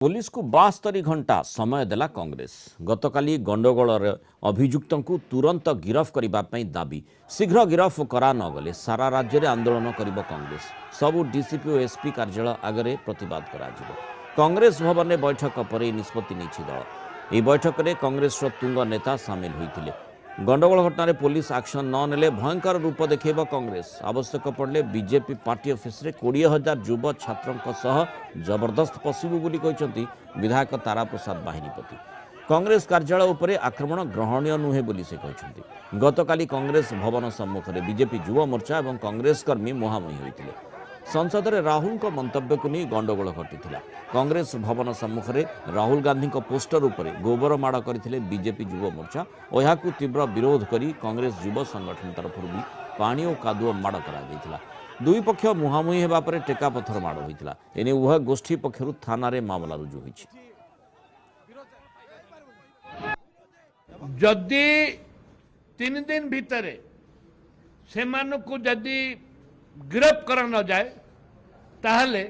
Police को 72 घंटा समय देला कांग्रेस। गतकाली गंडगोल अभियुक्त तुरंत गिरफ करने दाबी। शीघ्र गिरफ करा नगले सारा राज्य में आंदोलन करिबो कांग्रेस। सबू डीसीपी और एसपी कार्यालय आगे प्रतिवाद करा कांग्रेस भवन में बैठक पर निष्पत्ति नहीं दल। यह बैठक में कांग्रेस तुंग नेता सामिल होते। गंडगोल घटना पुलिस एक्शन न नेले भयंकर रूप देखा कांग्रेस। आवश्यक पड़े बीजेपी पार्टी ऑफिस रे 20,000 युव छात्रों सह जबरदस्त पशिबू बोली कहते विधायक तारा प्रसाद बाहिनीपति। कांग्रेस कार्यालय उपरे आक्रमण ग्रहणीय नुहे बोली से कहते। गतकाली कांग्रेस भवन सम्मुख में बीजेपी युव मोर्चा और कांग्रेस कर्मी मुहांमुही होते। संसद में राहुल को मंतव्य को नहीं गंडगोल घटी। कांग्रेस भवन सम्मुख में राहुल गांधी पोस्टर उपरे गोबर माड़ करते बीजेपी युव मोर्चा और यह तीव्र विरोध करी कांग्रेस युव संगठन तरफ भी पानी और कादुआ माड़ कर दुई पक्ष मुहांमुही होगा पर टेका पत्थर माड़ होता। एने उभय गोष्ठी पक्षर थाना मामला रुजु होइछि। जदि 3 दिन भितर से जदि गिरफ कर न जाए ताहले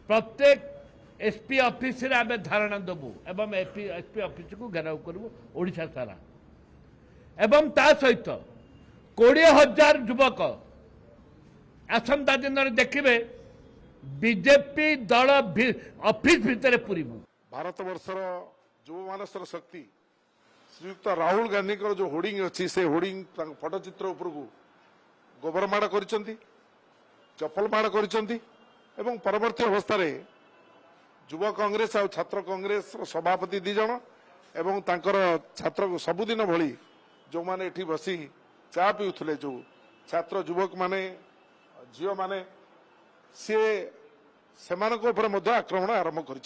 प्रत्येक एसपी ऑफिस रे आबे धारणा देबू एवं एसपी ऑफिस को घेराव करू ओडिशा सारा एवं ता सहित 20,000 युवक आसंता दिन देखिए बीजेपी दल ऑफिस भितर पूरीबू। भारत वर्षर युव मानसर शक्ति श्रीयुक्त राहुल गांधी जो होर्डिंग अच्छी से होर्डिंग फटचित्र उपरकू गोबर माड़ कर चपल माड़ कर परवर्ती अवस्था युव कांग्रेस और छात्र कांग्रेस सभापति 2 जन एवं तांकर छात्र सबुदिन भली जो माने एठी बसी चा पीउथले जो छात्र युवक माने झियो माने से आक्रमण आरंभ कर।